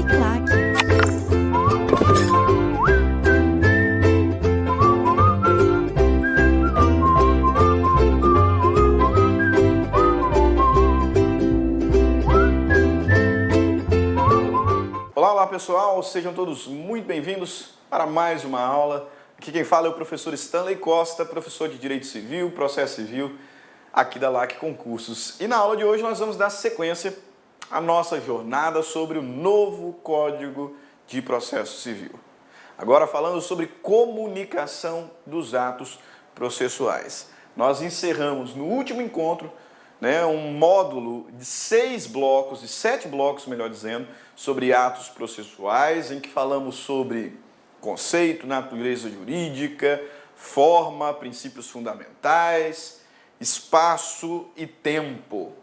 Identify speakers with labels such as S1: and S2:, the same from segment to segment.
S1: Uniclac.
S2: Olá pessoal, sejam todos muito bem-vindos para mais uma aula. Aqui quem fala é o professor Stanley Costa, professor de Direito Civil, Processo Civil, aqui da LAC Concursos. E na aula de hoje nós vamos dar sequência à nossa jornada sobre o novo Código de Processo Civil. Agora falando sobre comunicação dos atos processuais. Nós encerramos no último encontro um módulo de 6 blocos, de 7 blocos, melhor dizendo, sobre atos processuais, em que falamos sobre conceito, natureza jurídica, forma, princípios fundamentais, espaço e tempo.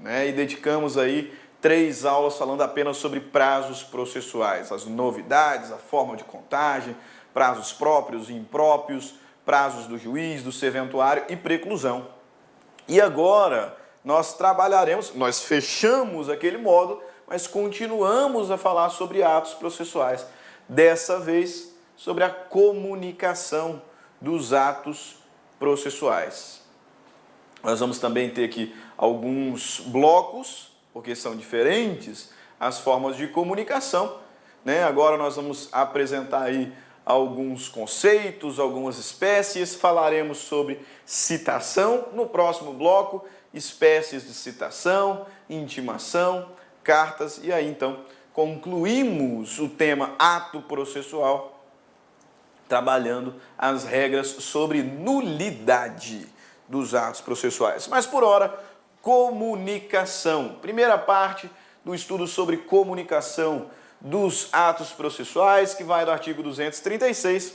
S2: E dedicamos aí 3 aulas falando apenas sobre prazos processuais, as novidades, a forma de contagem, prazos próprios e impróprios, prazos do juiz, do serventuário e preclusão. E agora nós fechamos aquele módulo, mas continuamos a falar sobre atos processuais. Dessa vez, sobre a comunicação dos atos processuais. Nós vamos também ter aqui alguns blocos, porque são diferentes as formas de comunicação. Agora nós vamos apresentar aí alguns conceitos, algumas espécies, falaremos sobre citação no próximo bloco, espécies de citação, intimação, cartas, e aí então concluímos o tema ato processual, trabalhando as regras sobre nulidade dos atos processuais. Mas por hora, comunicação. Primeira parte do estudo sobre comunicação dos atos processuais, que vai do artigo 236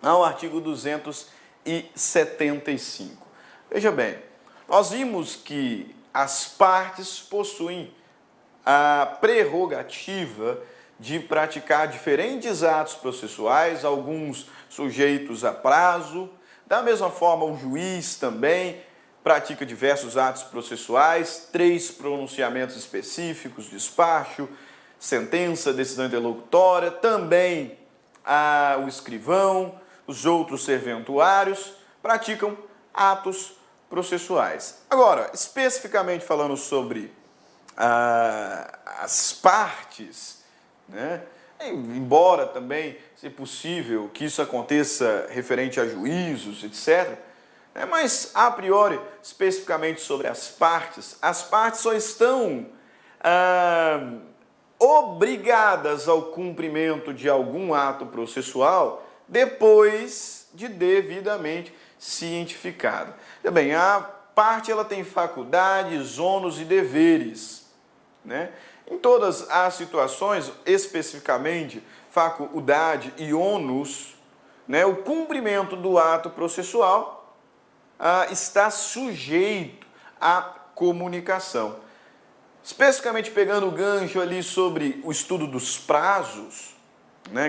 S2: ao artigo 275. Veja bem, nós vimos que as partes possuem a prerrogativa de praticar diferentes atos processuais, alguns sujeitos a prazo. Da mesma forma, o juiz também pratica diversos atos processuais, 3 pronunciamentos específicos, despacho, sentença, decisão interlocutória, também o escrivão, os outros serventuários praticam atos processuais. Agora, especificamente falando sobre as partes, embora também, se possível, que isso aconteça referente a juízos, etc., mas, a priori, especificamente sobre as partes só estão obrigadas ao cumprimento de algum ato processual depois de devidamente cientificado. Bem, a parte ela tem faculdades, ônus e deveres. Em todas as situações, especificamente faculdade e ônus, o cumprimento do ato processual está sujeito à comunicação. Especificamente pegando o gancho ali sobre o estudo dos prazos,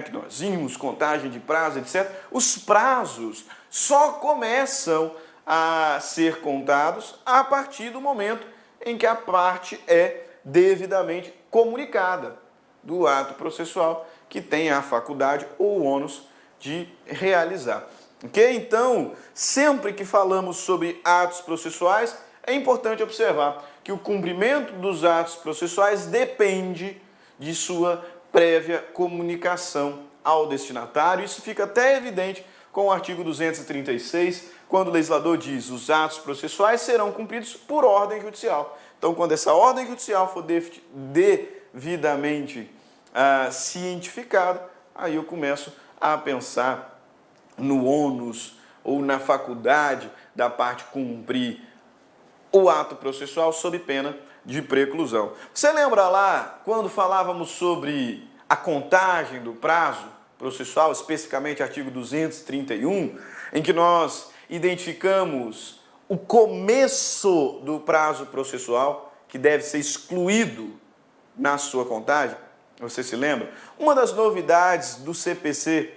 S2: que nós vimos, contagem de prazo, etc. Os prazos só começam a ser contados a partir do momento em que a parte é devidamente comunicada do ato processual que tem a faculdade ou o ônus de realizar. Então, sempre que falamos sobre atos processuais, é importante observar que o cumprimento dos atos processuais depende de sua prévia comunicação ao destinatário. Isso fica até evidente com o artigo 236, quando o legislador diz: os atos processuais serão cumpridos por ordem judicial. Então, quando essa ordem judicial for devidamente cientificada, aí eu começo a pensar no ônus ou na faculdade da parte cumprir o ato processual sob pena de preclusão. Você lembra lá quando falávamos sobre a contagem do prazo processual, especificamente artigo 231, em que nós identificamos o começo do prazo processual, que deve ser excluído na sua contagem? Você se lembra? Uma das novidades do CPC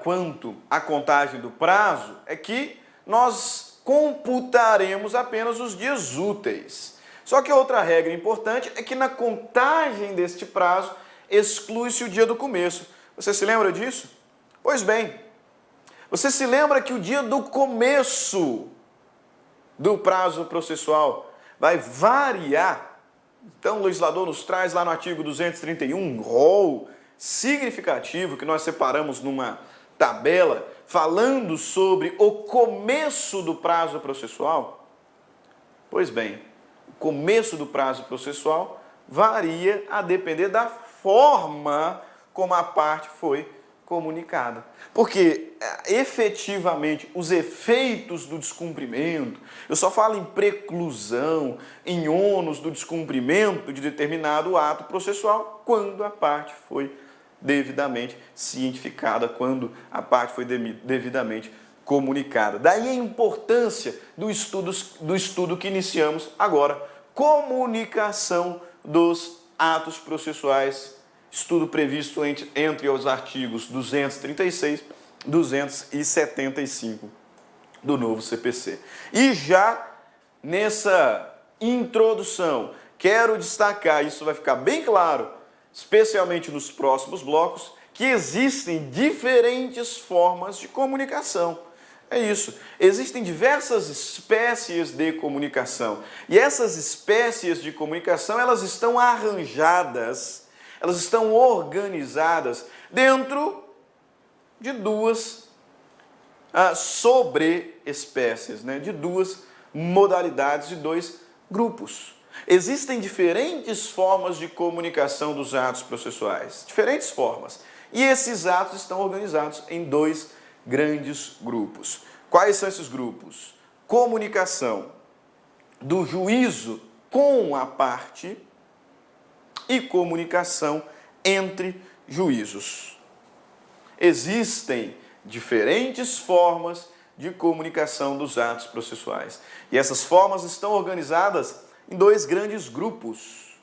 S2: quanto à contagem do prazo é que nós computaremos apenas os dias úteis. Só que outra regra importante é que na contagem deste prazo exclui-se o dia do começo. Você se lembra disso? Pois bem, você se lembra que o dia do começo do prazo processual vai variar? Então, o legislador nos traz lá no artigo 231 um rol significativo que nós separamos numa tabela falando sobre o começo do prazo processual. Pois bem, o começo do prazo processual varia a depender da forma como a parte foi comunicada. Porque, efetivamente, os efeitos do descumprimento, eu só falo em preclusão, em ônus do descumprimento de determinado ato processual, quando a parte foi devidamente cientificada, quando a parte foi devidamente comunicada. Daí a importância do estudo que iniciamos agora, comunicação dos atos processuais, estudo previsto entre os artigos 236 e 275 do novo CPC. E já nessa introdução, quero destacar, isso vai ficar bem claro, especialmente nos próximos blocos, que existem diferentes formas de comunicação. É isso. Existem diversas espécies de comunicação. E essas espécies de comunicação, elas estão arranjadas, elas estão organizadas dentro de duas sobre-espécies, né? De duas modalidades, de dois grupos. Existem diferentes formas de comunicação dos atos processuais, diferentes formas. E esses atos estão organizados em dois grandes grupos. Quais são esses grupos? Comunicação do juízo com a parte e comunicação entre juízos. Existem diferentes formas de comunicação dos atos processuais. E essas formas estão organizadas em dois grandes grupos,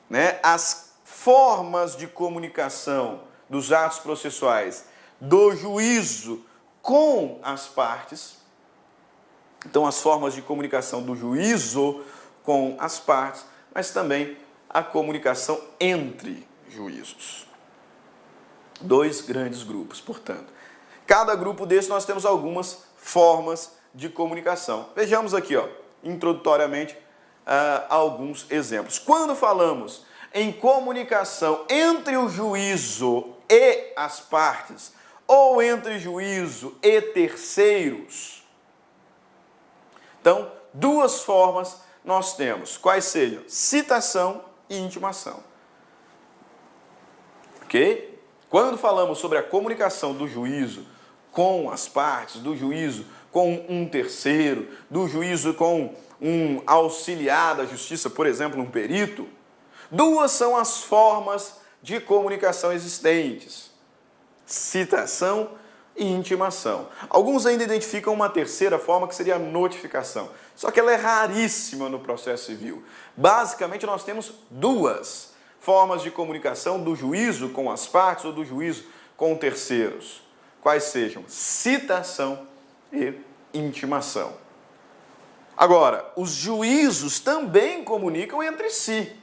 S2: né? As formas de comunicação dos atos processuais do juízo com as partes. Então, as formas de comunicação do juízo com as partes, mas também a comunicação entre juízos. Dois grandes grupos, portanto. Cada grupo desses nós temos algumas formas de comunicação. Vejamos aqui, introdutoriamente, alguns exemplos. Quando falamos em comunicação entre o juízo e as partes, ou entre juízo e terceiros, então, duas formas nós temos. Quais sejam? Citação e intimação. Ok? Quando falamos sobre a comunicação do juízo com as partes, do juízo com um terceiro, do juízo com um auxiliar da justiça, por exemplo, um perito, duas são as formas de comunicação existentes: citação e intimação. Alguns ainda identificam uma terceira forma, que seria a notificação. Só que ela é raríssima no processo civil. Basicamente, nós temos duas formas de comunicação do juízo com as partes ou do juízo com terceiros. Quais sejam? Citação e intimação. Agora, os juízos também comunicam entre si.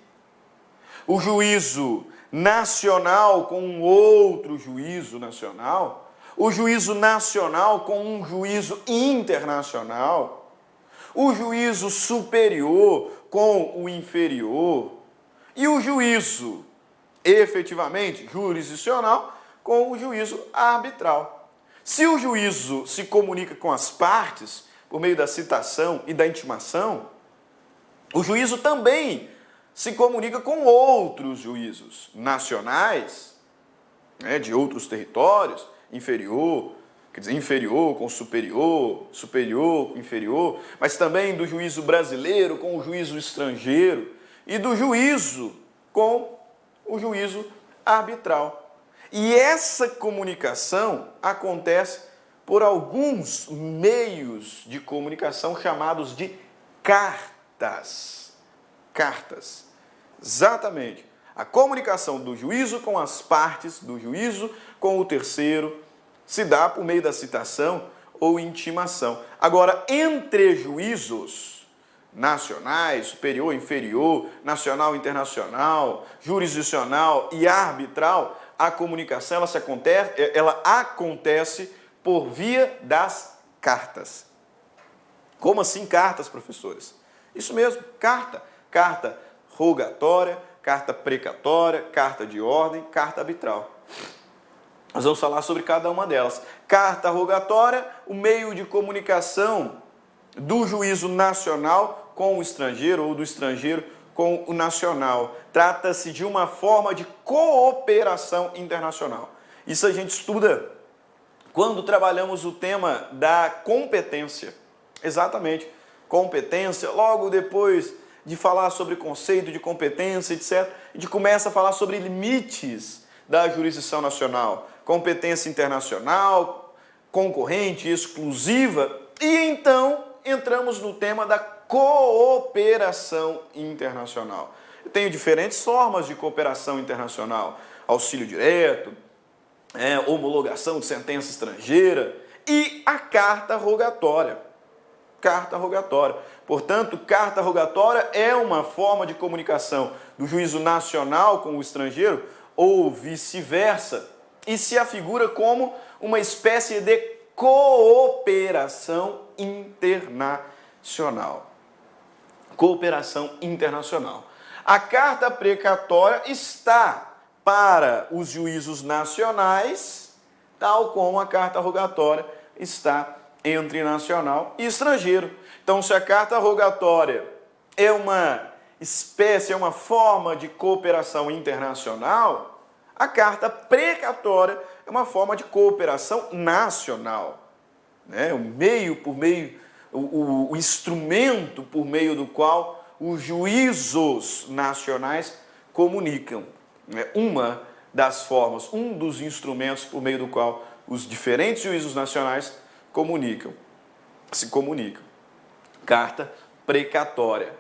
S2: O juízo nacional com um outro juízo nacional, o juízo nacional com um juízo internacional, o juízo superior com o inferior e o juízo efetivamente jurisdicional com o juízo arbitral. Se o juízo se comunica com as partes por meio da citação e da intimação, o juízo também se comunica com outros juízos nacionais, né, de outros territórios, inferior com superior, superior com inferior, mas também do juízo brasileiro com o juízo estrangeiro e do juízo com o juízo arbitral. E essa comunicação acontece por alguns meios de comunicação chamados de cartas. Cartas. Exatamente. A comunicação do juízo com as partes, do juízo com o terceiro, se dá por meio da citação ou intimação. Agora, entre juízos, nacionais, superior, inferior, nacional, internacional, jurisdicional e arbitral, a comunicação ela acontece por via das cartas. Como assim cartas, professores? Isso mesmo, carta. Carta rogatória, carta precatória, carta de ordem, carta arbitral. Nós vamos falar sobre cada uma delas. Carta rogatória, o meio de comunicação do juízo nacional com o estrangeiro ou do estrangeiro com o nacional. Trata-se de uma forma de cooperação internacional. Isso a gente estuda quando trabalhamos o tema da competência. Exatamente, competência. Logo depois de falar sobre conceito de competência, etc., a gente começa a falar sobre limites da jurisdição nacional, competência internacional, concorrente, exclusiva, e então entramos no tema da cooperação internacional. Eu tenho diferentes formas de cooperação internacional: auxílio direto, homologação de sentença estrangeira e a carta rogatória. Carta rogatória. Portanto, carta rogatória é uma forma de comunicação do juízo nacional com o estrangeiro ou vice-versa e se afigura como uma espécie de cooperação internacional. Cooperação internacional. A carta precatória está para os juízos nacionais, tal como a carta rogatória está entre nacional e estrangeiro. Então, se a carta rogatória é uma espécie, é uma forma de cooperação internacional, a carta precatória é uma forma de cooperação nacional. O instrumento por meio do qual os juízos nacionais comunicam. Uma das formas, um dos instrumentos por meio do qual os diferentes juízos nacionais se comunicam. Carta precatória,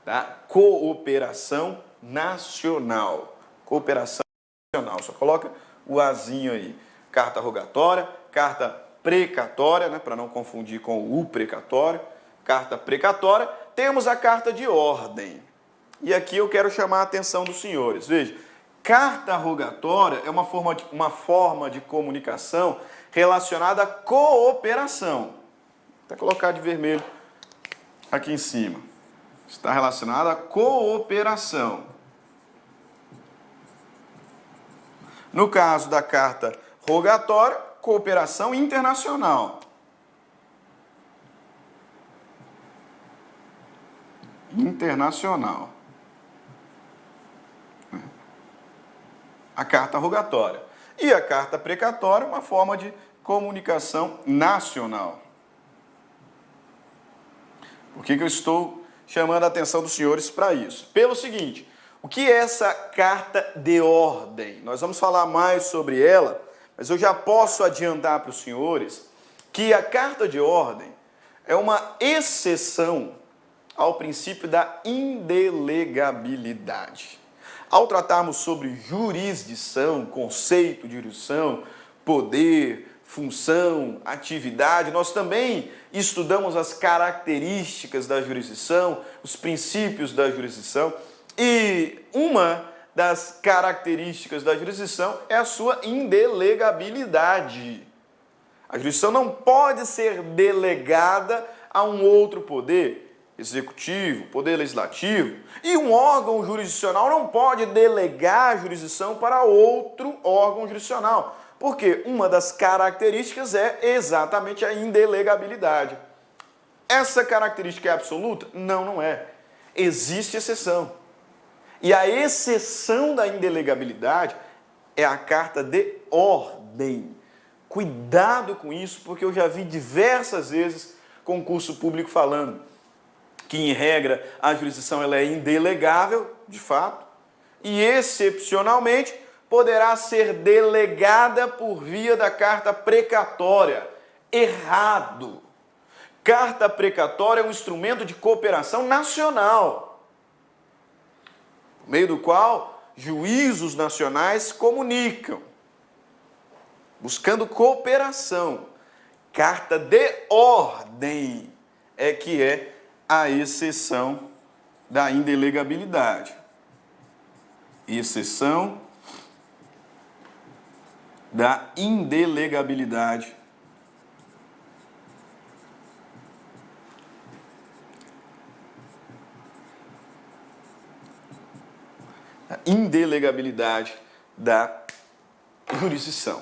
S2: tá? Cooperação nacional. Cooperação nacional. Só coloca o azinho aí. Carta rogatória, carta precatória, para não confundir com o precatório. Carta precatória. Temos a carta de ordem. E aqui eu quero chamar a atenção dos senhores. Veja, carta rogatória é uma forma de comunicação relacionada à cooperação. Vou colocar de vermelho aqui em cima. Está relacionada à cooperação. No caso da carta rogatória, cooperação internacional. Internacional. A carta rogatória. E a carta precatória, uma forma de comunicação nacional. Por que eu estou chamando a atenção dos senhores para isso? Pelo seguinte, o que é essa carta de ordem? Nós vamos falar mais sobre ela, mas eu já posso adiantar para os senhores que a carta de ordem é uma exceção ao princípio da indelegabilidade. Ao tratarmos sobre jurisdição, conceito de jurisdição, poder, função, atividade, nós também estudamos as características da jurisdição, os princípios da jurisdição, e uma das características da jurisdição é a sua indelegabilidade. A jurisdição não pode ser delegada a um outro poder, executivo, poder legislativo, e um órgão jurisdicional não pode delegar a jurisdição para outro órgão jurisdicional, porque uma das características é exatamente a indelegabilidade. Essa característica é absoluta? Não, não é. Existe exceção. E a exceção da indelegabilidade é a carta de ordem. Cuidado com isso, porque eu já vi diversas vezes concurso público falando que, em regra, a jurisdição ela é indelegável, de fato, e, excepcionalmente, poderá ser delegada por via da carta precatória. Errado! Carta precatória é um instrumento de cooperação nacional, por meio do qual juízos nacionais comunicam, buscando cooperação. Carta de ordem é que é à exceção da indelegabilidade. Exceção da indelegabilidade. A indelegabilidade da jurisdição.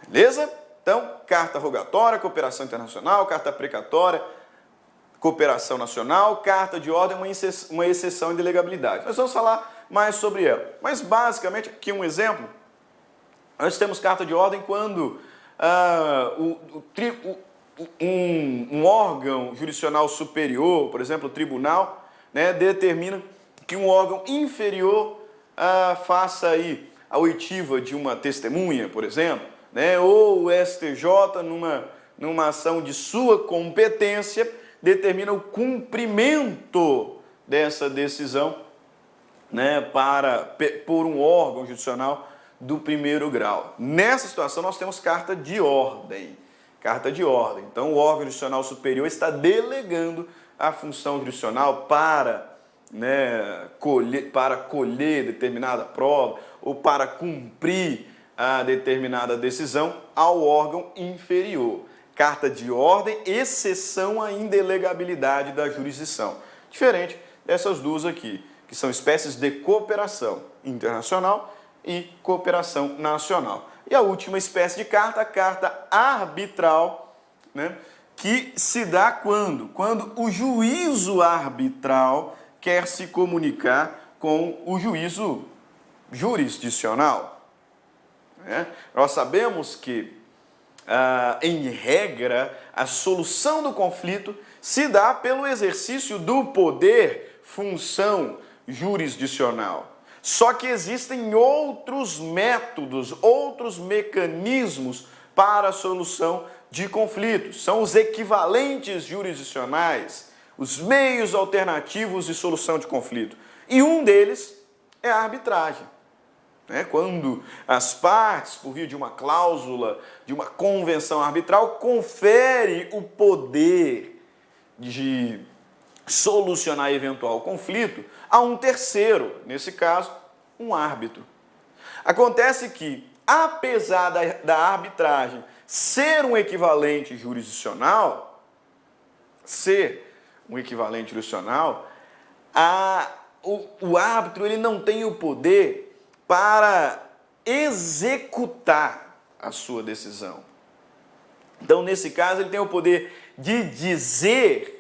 S2: Beleza? Então, carta rogatória, cooperação internacional, carta precatória, cooperação nacional, carta de ordem, uma exceção à indelegabilidade. Nós vamos falar mais sobre ela. Mas, basicamente, aqui um exemplo. Nós temos carta de ordem quando um órgão jurisdicional superior, por exemplo, o tribunal, né, determina que um órgão inferior faça aí a oitiva de uma testemunha, por exemplo, né, ou o STJ, numa ação de sua competência, determina o cumprimento dessa decisão, né, por um órgão jurisdicional do primeiro grau. Nessa situação, nós temos carta de ordem. Carta de ordem. Então, o órgão jurisdicional superior está delegando a função jurisdicional para colher determinada prova ou para cumprir a determinada decisão ao órgão inferior. Carta de ordem, exceção à indelegabilidade da jurisdição. Diferente dessas duas aqui, que são espécies de cooperação internacional e cooperação nacional. E a última espécie de carta, a carta arbitral, né, que se dá quando? Quando o juízo arbitral quer se comunicar com o juízo jurisdicional. Né? Nós sabemos que, em regra, a solução do conflito se dá pelo exercício do poder, função jurisdicional. Só que existem outros métodos, outros mecanismos para a solução de conflitos. São os equivalentes jurisdicionais, os meios alternativos de solução de conflito. E um deles é a arbitragem. Quando as partes, por via de uma cláusula, de uma convenção arbitral, confere o poder de solucionar eventual conflito a um terceiro, nesse caso, um árbitro. Acontece que, apesar da arbitragem ser um equivalente jurisdicional, o árbitro ele não tem o poder para executar a sua decisão. Então, nesse caso, ele tem o poder de dizer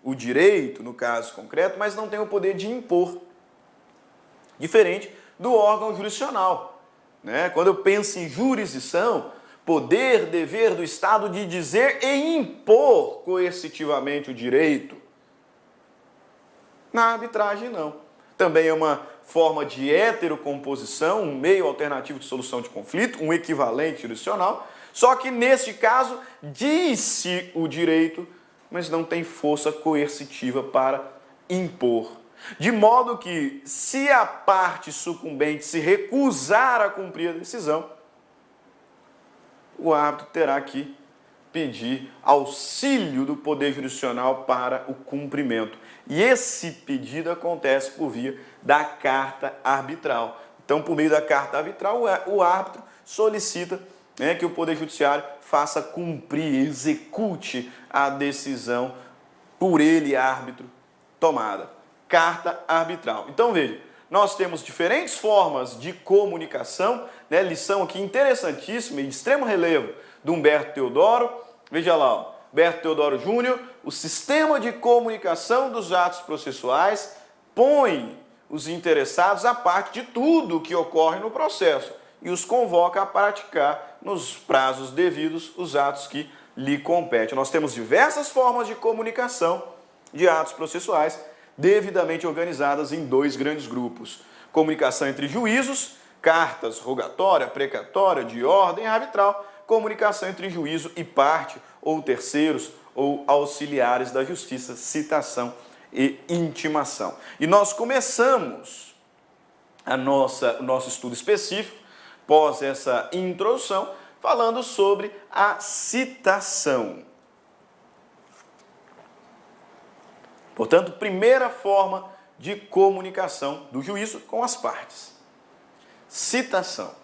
S2: o direito, no caso concreto, mas não tem o poder de impor. Diferente do órgão jurisdicional. Quando eu penso em jurisdição, poder, dever do Estado de dizer e impor coercitivamente o direito. Na arbitragem, não. Também é uma forma de heterocomposição, um meio alternativo de solução de conflito, um equivalente jurisdicional, só que neste caso diz-se o direito, mas não tem força coercitiva para impor. De modo que, se a parte sucumbente se recusar a cumprir a decisão, o árbitro terá que pedir auxílio do poder jurisdicional para o cumprimento. E esse pedido acontece por via da carta arbitral. Então, por meio da carta arbitral, o árbitro solicita que o Poder Judiciário faça cumprir, execute a decisão por ele, árbitro, tomada. Carta arbitral. Então, veja, nós temos diferentes formas de comunicação, lição aqui interessantíssima e de extremo relevo do Humberto Teodoro. Veja lá, Humberto Teodoro Júnior, o sistema de comunicação dos atos processuais põe os interessados a parte de tudo que ocorre no processo e os convoca a praticar nos prazos devidos os atos que lhe competem. Nós temos diversas formas de comunicação de atos processuais devidamente organizadas em dois grandes grupos. Comunicação entre juízos, cartas rogatória, precatória, de ordem arbitral, comunicação entre juízo e parte, ou terceiros, ou auxiliares da justiça, citação e intimação. E nós começamos o nosso estudo específico, após essa introdução, falando sobre a citação. Portanto, primeira forma de comunicação do juízo com as partes. Citação.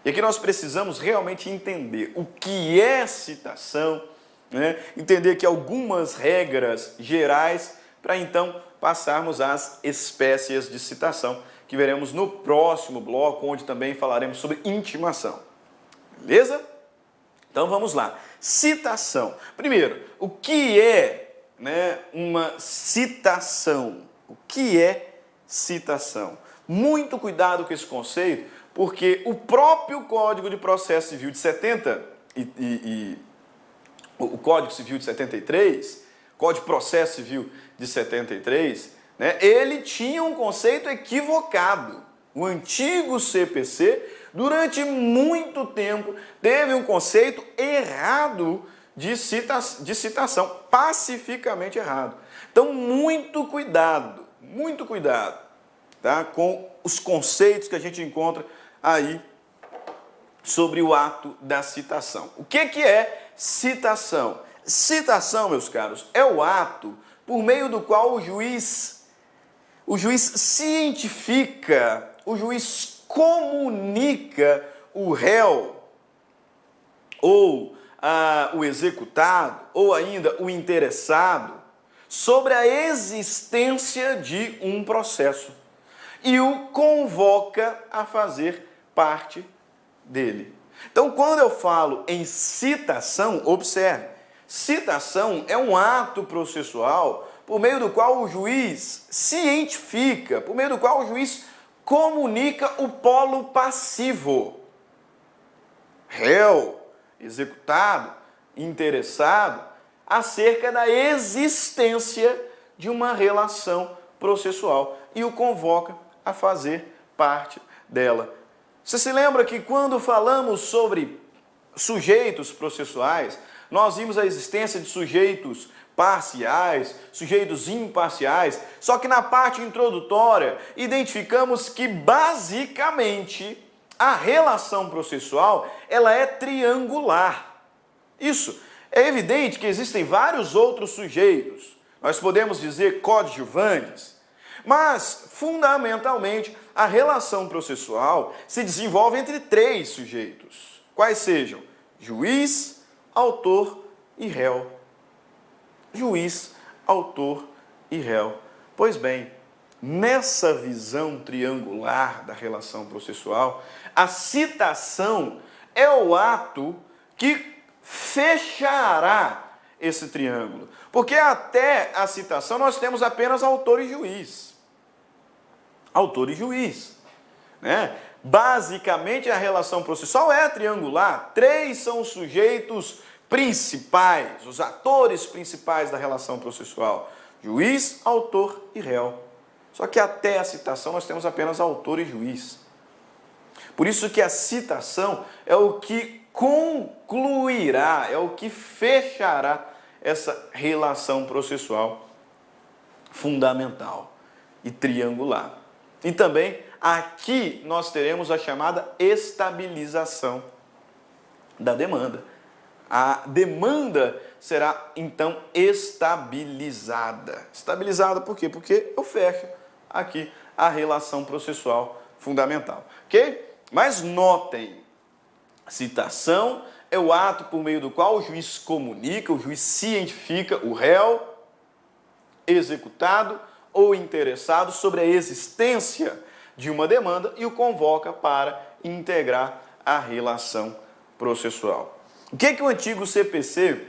S2: E aqui nós precisamos realmente entender o que é citação, né? Entender aqui algumas regras gerais para então passarmos às espécies de citação, que veremos no próximo bloco, onde também falaremos sobre intimação. Beleza? Então vamos lá. Citação. Primeiro, o que é, uma citação? O que é citação? Muito cuidado com esse conceito, porque o próprio Código de Processo Civil de 70 e o Código Civil de 73, Código de Processo Civil de 73, ele tinha um conceito equivocado. O antigo CPC, durante muito tempo, teve um conceito errado de citação, pacificamente errado. Então, muito cuidado, tá, com os conceitos que a gente encontra aí sobre o ato da citação. O que é citação? Citação, meus caros, é o ato por meio do qual o juiz cientifica, o juiz comunica o réu ou o executado ou ainda o interessado sobre a existência de um processo e o convoca a fazer parte dele. Então, quando eu falo em citação, observe, citação é um ato processual por meio do qual o juiz cientifica, por meio do qual o juiz comunica o polo passivo, réu, executado, interessado, acerca da existência de uma relação processual e o convoca a fazer parte dela. Você se lembra que quando falamos sobre sujeitos processuais, nós vimos a existência de sujeitos parciais, sujeitos imparciais, só que na parte introdutória identificamos que basicamente a relação processual ela é triangular. Isso é evidente que existem vários outros sujeitos, nós podemos dizer coadjuvantes, mas fundamentalmente a relação processual se desenvolve entre três sujeitos, quais sejam juiz, autor e réu. Juiz, autor e réu. Pois bem, nessa visão triangular da relação processual, a citação é o ato que fechará esse triângulo. Porque até a citação nós temos apenas autor e juiz. Autor e juiz. Basicamente a relação processual é triangular. Três são os sujeitos principais, os atores principais da relação processual: juiz, autor e réu. Só que até a citação nós temos apenas autor e juiz. Por isso que a citação é o que concluirá, é o que fechará essa relação processual fundamental e triangular. E também aqui nós teremos a chamada estabilização da demanda. A demanda será, então, estabilizada. Estabilizada por quê? Porque eu fecho aqui a relação processual fundamental. Ok? Mas notem, citação é o ato por meio do qual o juiz comunica, o juiz cientifica o réu, executado ou interessado sobre a existência de uma demanda e o convoca para integrar a relação processual. O que o antigo CPC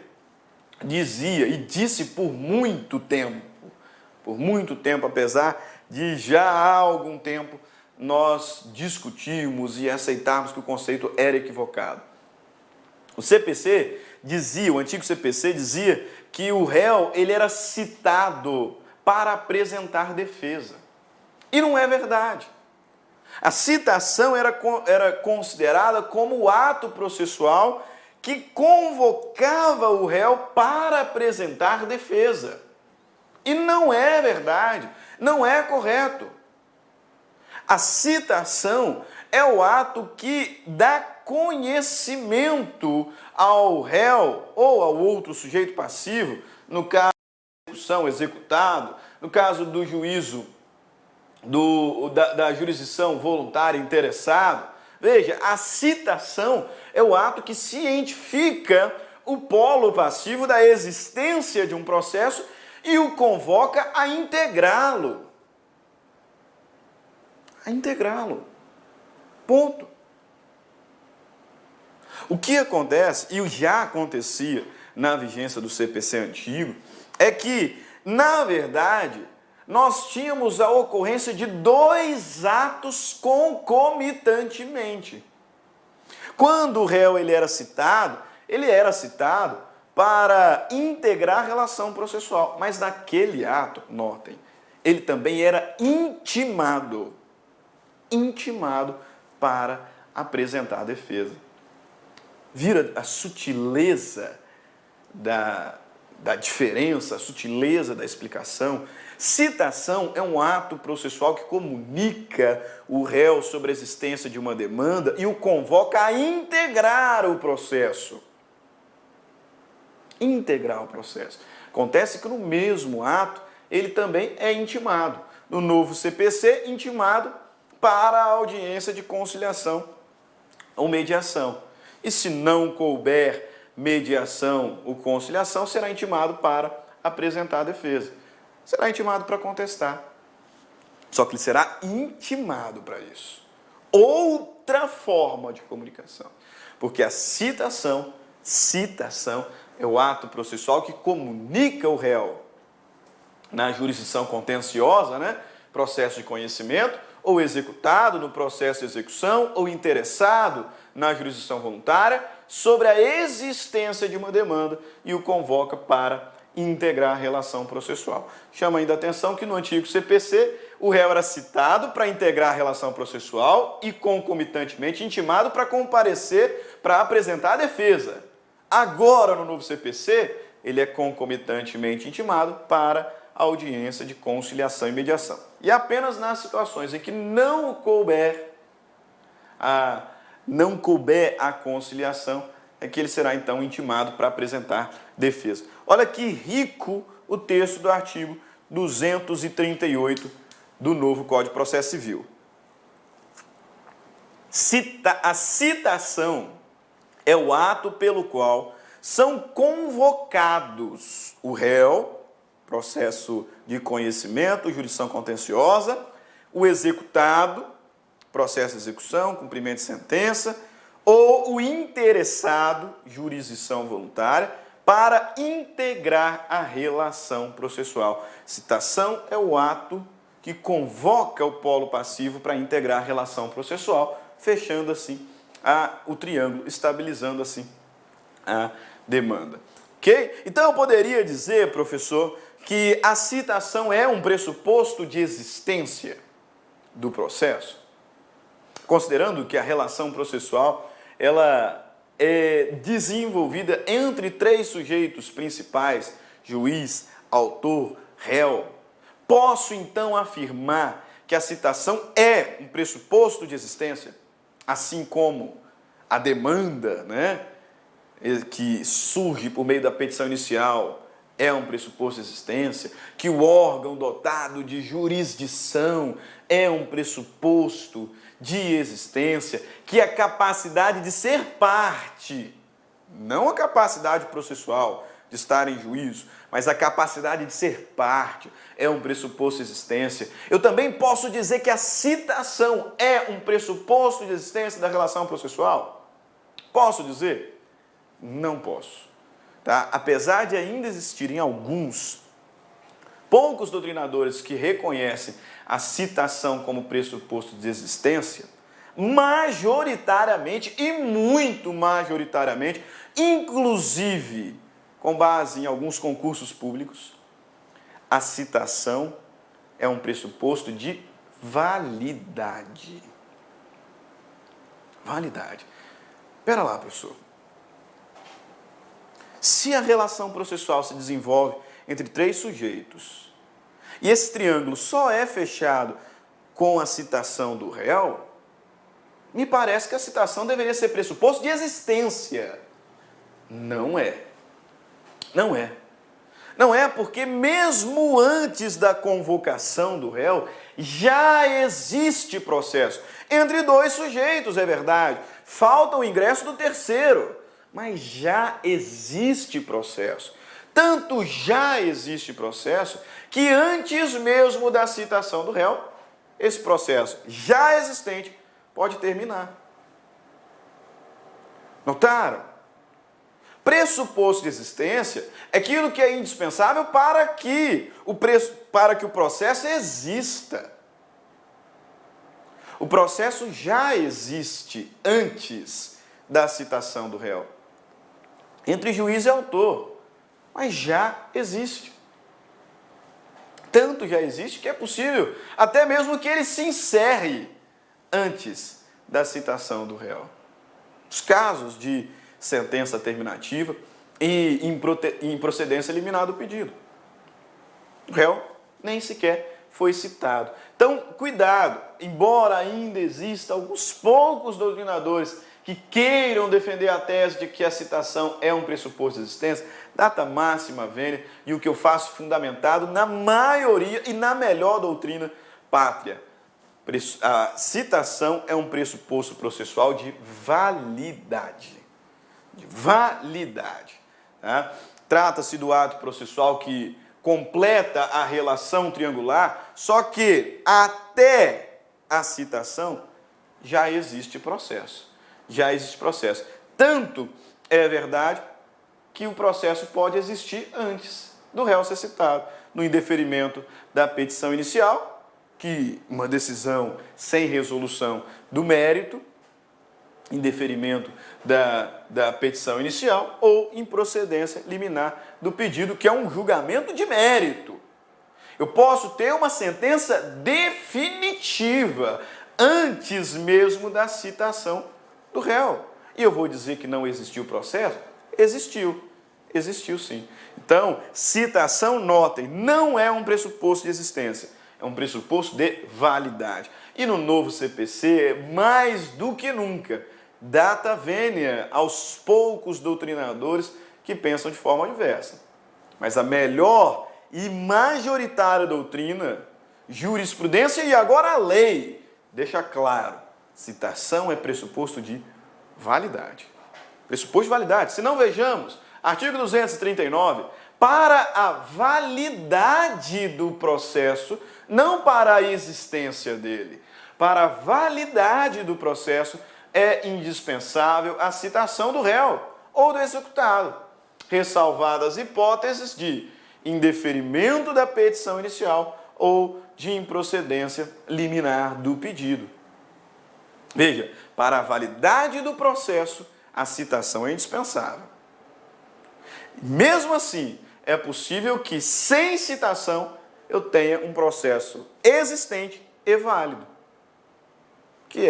S2: dizia e disse por muito tempo, apesar de já há algum tempo nós discutirmos e aceitarmos que o conceito era equivocado. O CPC dizia, o antigo CPC dizia que o réu ele era citado para apresentar defesa. E não é verdade. A citação era considerada como o ato processual que convocava o réu para apresentar defesa. E não é verdade, não é correto. A citação é o ato que dá conhecimento ao réu ou ao outro sujeito passivo, no caso execução, executado, no caso do juízo da jurisdição voluntária interessado. Veja, a citação é o ato que cientifica o polo passivo da existência de um processo e o convoca a integrá-lo. A integrá-lo. Ponto. O que acontece, e já acontecia na vigência do CPC antigo, é que, na verdade, nós tínhamos a ocorrência de dois atos concomitantemente. Quando o réu ele era citado para integrar a relação processual, mas naquele ato, notem, ele também era intimado para apresentar a defesa. Vira a sutileza da diferença, a sutileza da explicação. Citação é um ato processual que comunica o réu sobre a existência de uma demanda e o convoca a integrar o processo. Integrar o processo. Acontece que no mesmo ato, ele também é intimado. No novo CPC, intimado para a audiência de conciliação ou mediação. E se não couber mediação ou conciliação, será intimado para apresentar a defesa. Será intimado para contestar. Só que ele será intimado para isso. Outra forma de comunicação. Porque a citação é o ato processual que comunica o réu na jurisdição contenciosa, né? Processo de conhecimento, ou executado no processo de execução, ou interessado na jurisdição voluntária, sobre a existência de uma demanda e o convoca para integrar a relação processual. Chama ainda a atenção que no antigo CPC, o réu era citado para integrar a relação processual e concomitantemente intimado para comparecer para apresentar a defesa. Agora, no novo CPC, ele é concomitantemente intimado para a audiência de conciliação e mediação. E apenas nas situações em que não couber a conciliação, é que ele será então intimado para apresentar defesa. Olha que rico o texto do artigo 238 do novo Código de Processo Civil. A citação é o ato pelo qual são convocados o réu, processo de conhecimento, jurisdição contenciosa, o executado, processo de execução, cumprimento de sentença, ou o interessado, jurisdição voluntária, para integrar a relação processual. Citação é o ato que convoca o polo passivo para integrar a relação processual, fechando assim o triângulo, estabilizando assim a demanda. Ok? Então eu poderia dizer, professor, que a citação é um pressuposto de existência do processo, considerando que a relação processual ela é desenvolvida entre três sujeitos principais, juiz, autor, réu. Posso então afirmar que a citação é um pressuposto de existência, assim como a demanda, né, que surge por meio da petição inicial é um pressuposto de existência, que o órgão dotado de jurisdição é um pressuposto de existência, que a capacidade de ser parte, não a capacidade processual de estar em juízo, mas a capacidade de ser parte é um pressuposto de existência. Eu também posso dizer que a citação é um pressuposto de existência da relação processual? Posso dizer? Não posso. Tá? Apesar de ainda existirem poucos doutrinadores que reconhecem a citação como pressuposto de existência, majoritariamente e muito majoritariamente, inclusive com base em alguns concursos públicos, a citação é um pressuposto de validade. Validade. Espera lá, professor. Se a relação processual se desenvolve entre três sujeitos e esse triângulo só é fechado com a citação do réu, me parece que a citação deveria ser pressuposto de existência. Não é. Não é. Não é porque mesmo antes da convocação do réu, já existe processo. Entre dois sujeitos, é verdade. Falta o ingresso do terceiro, mas já existe processo. Tanto já existe processo que antes mesmo da citação do réu, esse processo já existente pode terminar. Notaram? Pressuposto de existência é aquilo que é indispensável para que o processo exista. O processo já existe antes da citação do réu. Entre juiz e autor, mas já existe. Tanto já existe que é possível até mesmo que ele se encerre antes da citação do réu. Os casos de sentença terminativa e improcedência liminar do pedido. O réu nem sequer foi citado. Então, cuidado, embora ainda exista alguns poucos doutrinadores que queiram defender a tese de que a citação é um pressuposto de existência, data máxima vênia, e o que eu faço fundamentado na maioria e na melhor doutrina pátria. A citação é um pressuposto processual de validade. Tá? Trata-se do ato processual que completa a relação triangular, só que até a citação já existe processo. Tanto é verdade que o processo pode existir antes do réu ser citado, no indeferimento da petição inicial, que uma decisão sem resolução do mérito, indeferimento da petição inicial, ou improcedência liminar do pedido, que é um julgamento de mérito. Eu posso ter uma sentença definitiva antes mesmo da citação do réu. E eu vou dizer que não existiu processo? Existiu sim. Então, citação, notem, não é um pressuposto de existência, é um pressuposto de validade. E no novo CPC, mais do que nunca, data vênia aos poucos doutrinadores que pensam de forma diversa. Mas a melhor e majoritária doutrina, jurisprudência e agora a lei, deixa claro, citação é pressuposto de validade. Pressuposto de validade. Se não, vejamos, artigo 239, para a validade do processo, não para a existência dele, para a validade do processo, é indispensável a citação do réu ou do executado, ressalvadas hipóteses de indeferimento da petição inicial ou de improcedência liminar do pedido. Veja, para a validade do processo, a citação é indispensável. Mesmo assim, é possível que sem citação eu tenha um processo existente e válido, que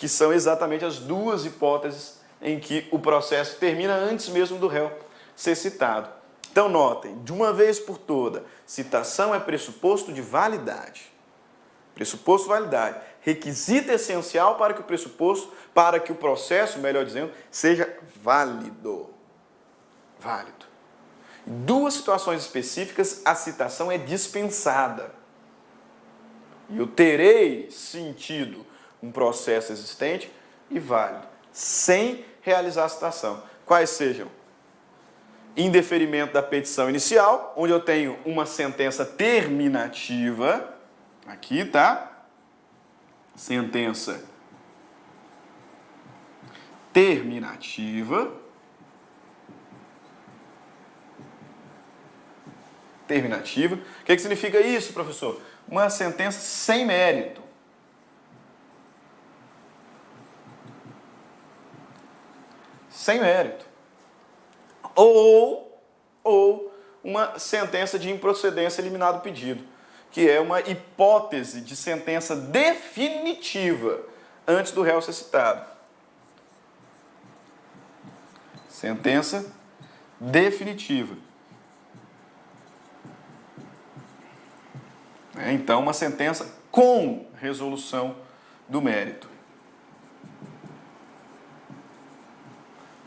S2: são exatamente as duas hipóteses em que o processo termina antes mesmo do réu ser citado. Então, notem, de uma vez por toda, citação é pressuposto de validade. Pressuposto de validade. Requisito essencial para que o processo, melhor dizendo, seja válido. Em duas situações específicas, a citação é dispensada. E eu terei sentido um processo existente e válido, sem realizar a citação. Quais sejam? Indeferimento da petição inicial, onde eu tenho uma sentença terminativa, aqui, tá? Sentença terminativa. O que significa isso, professor? Uma sentença sem mérito. Sem mérito. Ou uma sentença de improcedência liminar do pedido, que é uma hipótese de sentença definitiva antes do réu ser citado. Sentença definitiva. Então, uma sentença com resolução do mérito.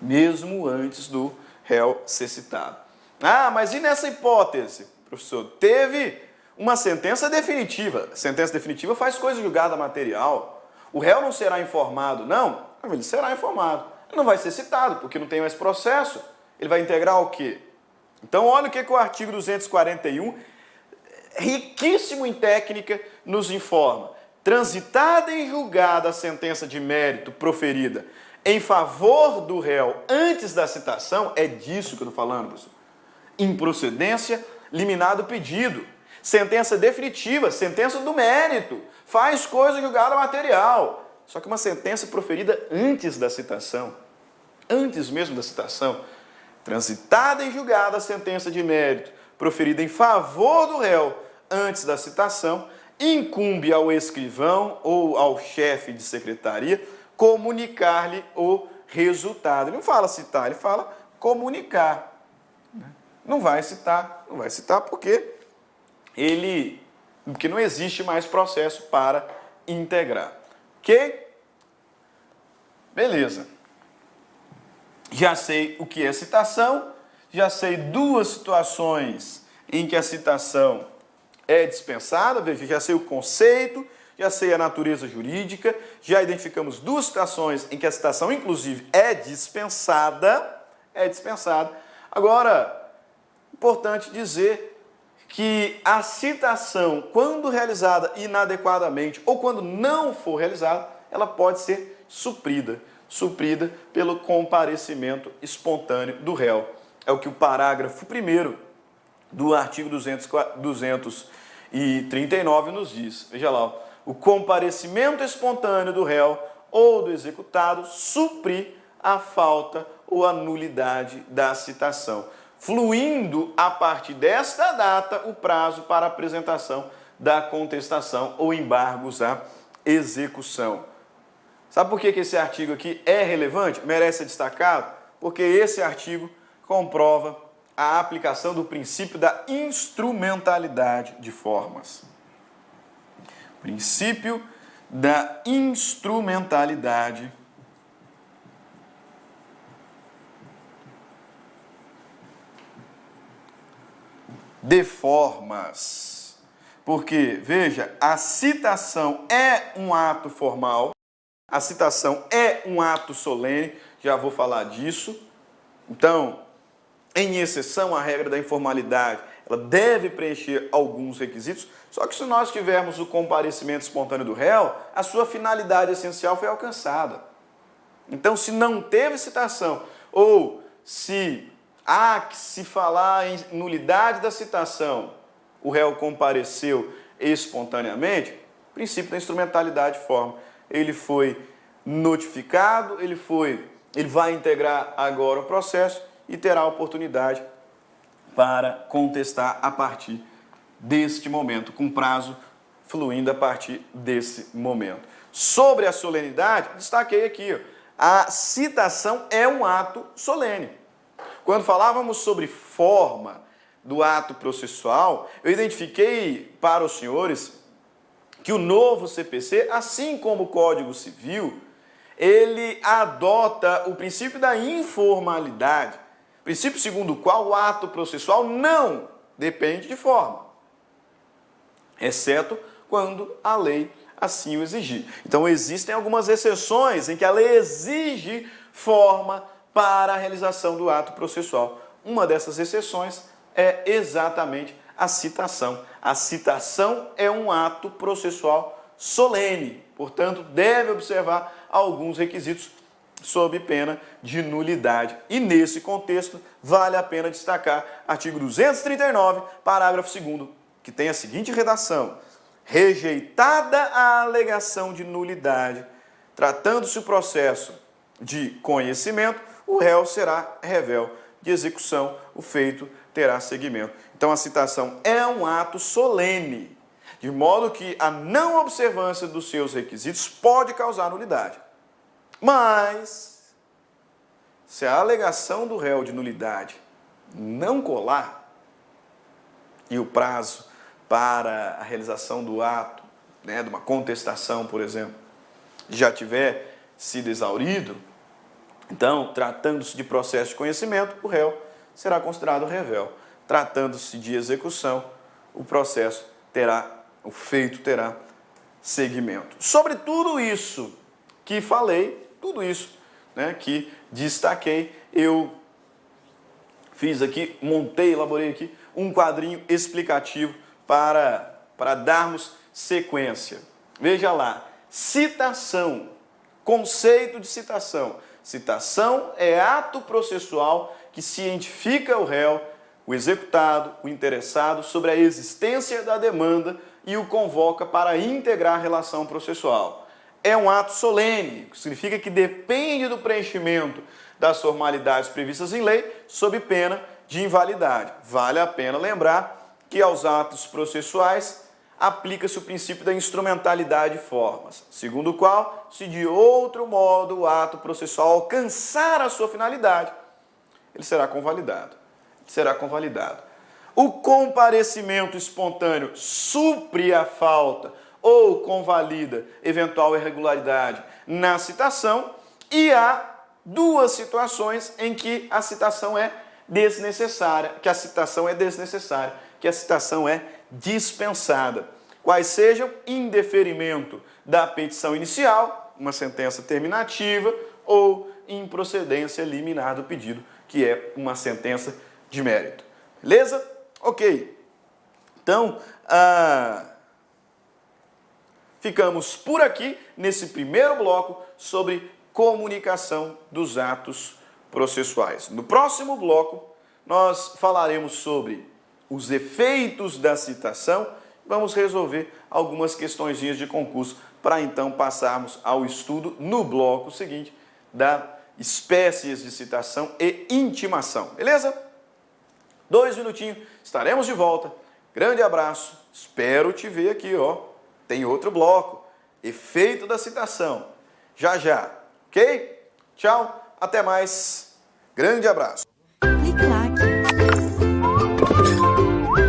S2: Mesmo antes do réu ser citado. Ah, mas e nessa hipótese, professor? Teve uma sentença definitiva. Sentença definitiva faz coisa julgada material. O réu não será informado, não? Ele será informado. Ele não vai ser citado, porque não tem mais processo. Ele vai integrar o quê? Então, olha o que o artigo 241, riquíssimo em técnica, nos informa. Transitada em julgada a sentença de mérito proferida em favor do réu antes da citação, é disso que eu estou falando, professor. Improcedência, liminar do pedido. Sentença definitiva, sentença do mérito. Faz coisa julgada material. Só que uma sentença proferida antes da citação. Antes mesmo da citação. Transitada em julgada a sentença de mérito proferida em favor do réu antes da citação, incumbe ao escrivão ou ao chefe de secretaria comunicar-lhe o resultado. Ele não fala citar, ele fala comunicar. Não vai citar porque não existe mais processo para integrar. Ok? Beleza. Já sei o que é citação, já sei duas situações em que a citação é dispensada, veja, já sei o conceito, já sei a natureza jurídica, já identificamos duas situações em que a citação, inclusive, é dispensada. Agora, importante dizer que a citação, quando realizada inadequadamente ou quando não for realizada, ela pode ser suprida pelo comparecimento espontâneo do réu. É o que o parágrafo 1º do artigo 239 nos diz. Veja lá, o comparecimento espontâneo do réu ou do executado suprir a falta ou a nulidade da citação, fluindo a partir desta data o prazo para apresentação da contestação ou embargos à execução. Sabe por que esse artigo aqui é relevante? Merece ser destacado? Porque esse artigo comprova a aplicação do princípio da instrumentalidade de formas. Princípio da instrumentalidade de formas. Porque, veja, a citação é um ato formal, a citação é um ato solene, já vou falar disso. Então, em exceção à regra da informalidade, ela deve preencher alguns requisitos, só que se nós tivermos o comparecimento espontâneo do réu, a sua finalidade essencial foi alcançada. Então, se não teve citação, ou se há que se falar em nulidade da citação, o réu compareceu espontaneamente, princípio da instrumentalidade de forma. Ele foi notificado, ele vai integrar agora o processo e terá a oportunidade para contestar a partir deste momento, com prazo fluindo a partir desse momento. Sobre a solenidade, destaquei aqui, a citação é um ato solene. Quando falávamos sobre forma do ato processual, eu identifiquei para os senhores que o novo CPC, assim como o Código Civil, ele adota o princípio da informalidade, princípio segundo o qual o ato processual não depende de forma, exceto quando a lei assim o exigir. Então, existem algumas exceções em que a lei exige forma para a realização do ato processual. Uma dessas exceções é exatamente a citação. A citação é um ato processual solene, portanto, deve observar alguns requisitos sob pena de nulidade. E nesse contexto, vale a pena destacar artigo 239, parágrafo 2º, que tem a seguinte redação: rejeitada a alegação de nulidade, tratando-se o processo de conhecimento, o réu será revel de execução, o feito terá seguimento. Então, a citação é um ato solene, de modo que a não observância dos seus requisitos pode causar nulidade. Mas, se a alegação do réu de nulidade não colar e o prazo para a realização do ato, de uma contestação, por exemplo, já tiver sido exaurido, então, tratando-se de processo de conhecimento, o réu será considerado revel. Tratando-se de execução, o feito terá seguimento. Sobre tudo isso que falei, tudo isso, né, que destaquei, eu fiz aqui, elaborei aqui um quadrinho explicativo para darmos sequência. Veja lá, citação, conceito de citação. Citação é ato processual que cientifica o réu, o executado, o interessado sobre a existência da demanda e o convoca para integrar a relação processual. É um ato solene, que significa que depende do preenchimento das formalidades previstas em lei, sob pena de invalidade. Vale a pena lembrar que aos atos processuais aplica-se o princípio da instrumentalidade de formas, segundo o qual, se de outro modo o ato processual alcançar a sua finalidade, ele será convalidado. O comparecimento espontâneo supre a falta ou convalida eventual irregularidade na citação, e há duas situações em que a citação é desnecessária, que a citação é dispensada. Quais sejam: indeferimento da petição inicial, uma sentença terminativa, ou improcedência liminar do pedido, que é uma sentença de mérito. Beleza? Ok. Então, ficamos por aqui nesse primeiro bloco sobre comunicação dos atos processuais. No próximo bloco, nós falaremos sobre os efeitos da citação. Vamos resolver algumas questõezinhas de concurso para então passarmos ao estudo no bloco seguinte da espécies de citação e intimação. Beleza? 2 minutinhos, estaremos de volta. Grande abraço, espero te ver aqui, ó. Tem outro bloco, efeito da citação. Já, ok? Tchau, até mais. Grande abraço.
S1: Clique lá